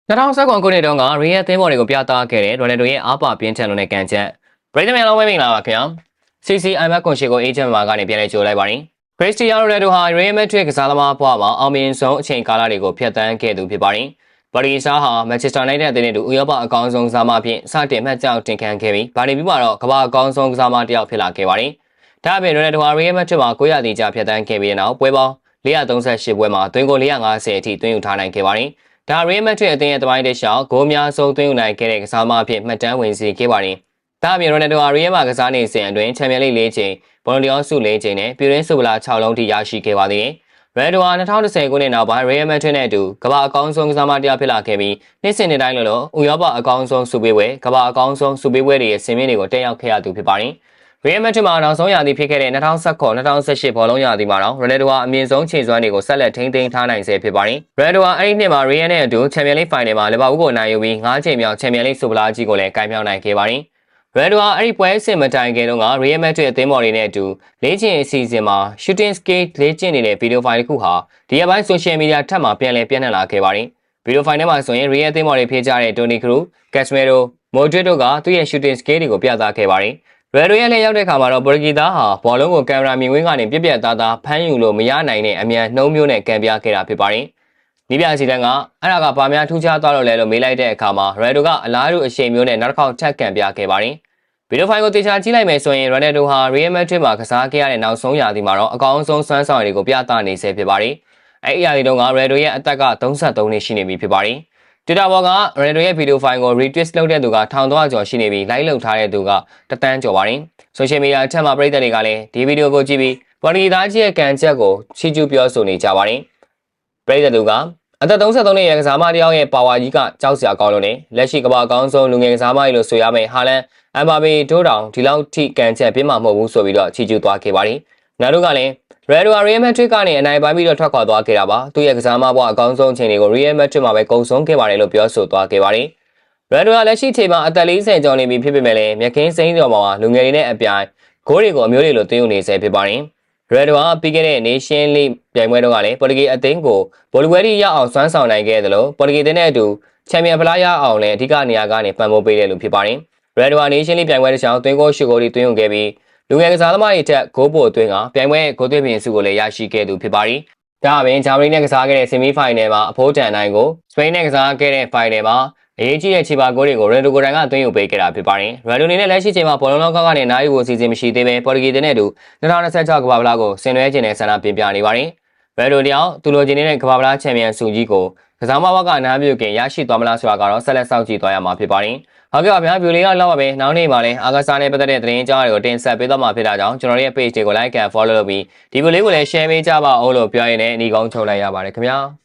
2019 ခုနှစ်တုန်းကရီယယ်သင်းပေါ်တွေကိုပြသခဲ့တဲ့ရိုနယ်ဒိုရဲ့အားပါပြင်းထန်တဲ့ကန်ချက်ပရိသတ်များလုံးဝမင်္ဂလာပါခင်ဗျာ CCI မက်ကွန်ရှီကိုအေဂျင့်မှာကနေပြန်လည်ကြိုလိုက်ပါရင်ခရစ္စတီယာနိုရိုနယ်ဒိုဟာရီယယ်မက်ဒရစ်ကစားသမားဘဝမှာအောင်မြင်ဆုံးအချိန်ကာလတွေကိုဖျက်ဆီးခဲ့သူဖြစ်ပါတယ်ဘာလီဆာဟာမန်ချက်စတာယူနိုက်တက်အသင်းနဲ့တူဥရောပအကောင်းဆုံးကစားမအဖြစ်စတင်မှတ်ကြောက်တင်ခံခဲ့ပြီးဘာလီပြီးမှတော့ကမ္ဘာအကောင်းဆုံးကစားမတစ်ယောက်ဖြစ်လာခဲ့ပါတယ်ဒါအပြင်ရိုနယ်ဒိုဟာရီယယ်မက်ဒရစ်မှာ900တိကျဖျက်ဆီးခဲ့ပြီးတဲ့နောက်ပွဲပေါင်း438ပွဲမှာသွင်းဂိုး450အထိသွင်းယူထားနိုင်ခဲ့ပါတယ်ဒါရီယယ်မက်ဒရစ်အသင်းရဲ့တမိုင်းတစ်လျှောက်ဂိုးများဆုံးသွင်းယူနိုင်ခဲ့တဲ့ကစားမအဖြစ်မှတ်တမ်းဝင်စေခဲ့ပါတယ်။ဒါအပြင်ရိုနယ်ဒိုဟာရီယယ်မှာကစားနေစဉ်အတွင်းချန်ပီယံလိ၄ချိန်၊ဘောလုံးတရားစု၄ချိန်နဲ့ပြည်တွင်းစုဗလာ6လုံးထိရရှိခဲ့ပါသေးတယ်။ရိုနယ်ဒိုဟာ2010ခုနှစ်နောက်ပိုင်းရီယယ်မက်ဒရစ်နဲ့အတူကမ္ဘာအကောင်းဆုံးကစားမတစ်ယောက်ဖြစ်လာခဲ့ပြီးနှစ်စဉ်နှစ်တိုင်းလိုဥရောပအကောင်းဆုံးစုပေးပွဲကမ္ဘာအကောင်းဆုံးစုပေးပွဲတွေရဲ့စင်မြင့်တွေကိုတက်ရောက်ခဲ့ရသူဖြစ်ပါတယ်။ရီယယ်မက်ဒရစ်မှာနောက်ဆုံးရာသီဖြစ်ခဲ့တဲ့2019-2018ဘောလုံးရာသီမှာတော့ရိုနယ်ဒိုဟာအမြင့်ဆုံးချိန်စွမ်းတွေကိုဆက်လက်ထိန်းသိမ်းထားနိုင်ဆဲဖြစ်ပါတယ်။ရိုနယ်ဒိုဟာအဲ့ဒီနှစ်မှာရီယယ်နဲ့အတူချန်ပီယံလိဖိုင်နယ်မှာလီဗာပူးကိုနိုင်ယူပြီး9ချိန်မြောက်ချန်ပီယံလိစုဗလာကြီးကိုလည်းကိုင်မြောက်နိုင်ခဲ့ပါတယ်။ရိုနယ်ဒိုဟာအဲ့ဒီပွဲစဉ်မတိုင်ခင်တုန်းကရီယယ်မက်ဒရစ်အသင်းပေါ်တွေနဲ့အတူလေ့ကျင့်အစီအစဉ်မှာ shooting skate လေ့ကျင့်နေတဲ့ဗီဒီယိုဖိုင်တစ်ခုဟာဒီရက်ပိုင်း social media ထပ်မှာပြန်လည်ပြန့်နှံ့လာခဲ့ပါတယ်။ဗီဒီယိုဖိုင်ထဲမှာဆိုရင်ရီယယ်အသင်းပေါ်တွေဖြည့်ကြတဲ့တိုနီခရူ၊ကက်စမီရို၊မိုဒရစ်တို့ကသူ့ရဲ့ shooting skate တွေကိုပြသခဲ့ပါတယ်။ရိုနယ်ဒိုရဲ့လက်ရောက်တဲ့ခါမှာတော့ပေါ်တူဂီသားဟာဘောလုံးကိုကင်မရာမြင်ကွင်းကနေပြပြသားသားဖမ်းယူလို့မရနိုင်တဲ့အမြန်နှုံးမျိုးနဲ့ကန်ပြခဲ့တာဖြစ်ပါတယ်။ဒီပြစီတန်းကအဲ့ဒါကဘာများထူးခြားသွားလို့လဲလို့မေးလိုက်တဲ့အခါမှာရိုနယ်ဒိုကအလားတူအရှိန်မျိုးနဲ့နောက်တစ်ခေါက်ထပ်ကန်ပြခဲ့ပါတယ်။ဗီဒီယိုဖိုင်ကိုတေချာကြည့်လိုက်မယ်ဆိုရင်ရိုနယ်ဒိုဟာရီယယ်မက်ဒရစ်မှာကစားခဲ့ရတဲ့နောက်ဆုံးရာသီမှာတော့အကောင်းဆုံးစွမ်းဆောင်ရည်တွေကိုပြသနေဆဲဖြစ်ပါတယ်။အဲ့ဒီရာသီတုန်းကရိုနယ်ဒိုရဲ့အသက်က33နှစ်ရှိနေပြီဖြစ်ပါတယ်။ Twitter ပေါ်ကရိုနယ်ဒိုရဲ့ဗီဒီယိုဖိုင်ကို retweet လုပ်တဲ့သူက1300ကျော်ရှိနေပြီး like လုပ်ထားတဲ့သူက1သန်းကျော်ပါတယ်။ social media အထက်မှာပရိသတ်တွေကလည်းဒီဗီဒီယိုကိုကြည့်ပြီးပေါ်တူဂီသားကြီးရဲ့ကန်ချက်ကိုချီးကျူးပြောဆိုနေကြပါတယ်။ပရိသတ်သူကအသက်33နှစ်ရဲ့ကစားမတစ်ယောက်ရဲ့ပါဝါကြီးကကြောက်စရာကောင်းလို့နဲ့လက်ရှိကမ္ဘာအကောင်းဆုံးလူငယ်ကစားမကြီးလို့ဆိုရမယ့်ဟာလန်အမ်ဘာပေတိုးတောင်ဒီလောက်ထိကန်ချက်ပြင်းမှာမဟုတ်ဘူးဆိုပြီးတော့ချီးကျူးသွားခဲ့ပါတယ်။နောက်တို့ကလည်းရီယယ်မက်ဒရစ်ကနေအနိုင်ပိုင်းပြီးတော့ထွက်ခွာသွားခဲ့တာပါ။သူ့ရဲ့ကစားမဘဝအကောင်းဆုံးအချိန်တွေကိုရီယယ်မက်ဒရစ်မှာပဲကုန်ဆုံးခဲ့ပါတယ်လို့ပြောဆိုသွားခဲ့ပါတယ်။ရိုနယ်ဒိုကလက်ရှိချိန်မှာအသက်40ကျော်နေပြီဖြစ်ပေမဲ့လည်းမြက်ခင်းစိမ်းကျော်မှာလူငယ်တွေနဲ့အပြိုင်ဂိုးတွေကိုအမျိုးတွေလိုသွင်းယူနေဆဲဖြစ်ပါတယ်။ရိုနယ်ဒိုကပြီးခဲ့တဲ့ Nation League ပြိုင်ပွဲတုန်းကလည်းပေါ်တူဂီအသင်းကိုဘောလုံးပွဲထိရအောင်စွမ်းဆောင်နိုင်ခဲ့တယ်လို့ပေါ်တူဂီအသင်းနဲ့အတူချန်ပီယံဖလားရအောင်လည်းအဓိကနေရာကနေပံ့ပိုးပေးတယ်လို့ဖြစ်ပါတယ်။ရိုနယ်ဒိုက Nation League ပြိုင်ပွဲတစ်ချောင်းသွင်းဂိုး8ဂိုးထိသွင်းယူခဲ့ပြီးလူငယ်ကစားသမားတွေထက်ဂိုးပိုသွင်းကပြိုင်ပွဲဂိုးသွင်းပြင်စုကိုလည်းရရှိခဲ့သူဖြစ်ပါတယ်။ဒါအပြင်ဂျာမနီနဲ့ကစားခဲ့တဲ့ဆီမီဖိုင်နယ်မှာအဖိုးတန်နိုင်ကိုစပိန်နဲ့ကစားခဲ့တဲ့ဖိုင်နယ်မှာအရေးကြီးတဲ့ခြေပါဂိုးတွေကိုရိုနယ်ဒိုကိုတိုင်ကသွင်းယူပေးခဲ့တာဖြစ်ပါတယ်။ရိုနယ်ဒိုနဲ့လက်ရှိချိန်မှာဘောလုံးလောကကနေနိုင်ယူဖို့အစီအစဉ်မရှိသေးဘဲပေါ်တူဂီနဲ့အတူ2026ကမ္ဘာ့ဖလားကိုဆင်နွှဲခြင်းနဲ့ဆန္ဒပြပြနေပါတယ်။ရိုနယ်ဒိုတယောက်သူလိုချင်နေတဲ့ကမ္ဘာ့ဖလားချန်ပီယံဆုကြီးကိုကစားမဘကအနားပြုခင်ရရှိသွားမလားဆိုတာကတော့ဆက်လက်စောင့်ကြည့်သွားရမှာဖြစ်ပါတယ်။ဟုတ်ကဲ့ပါဗျာဗီဒီယိုလေးကလောက်ပါပဲနောက်နေ့မှာလည်းအားကစားနဲ့ပတ်သက်တဲ့သတင်းအကြောင်းတွေကိုတင်ဆက်ပေးသွားမှာဖြစ်တာကြောင့်ကျွန်တော်ရဲ့ page တွေကို like and follow လုပ်ပြီးဒီဗီဒီယိုလေးကိုလည်း share ပေးကြပါဦးလို့ပြောရင်းနဲ့အနီးကောင်းချုပ်လိုက်ရပါတယ်ခင်ဗျာ။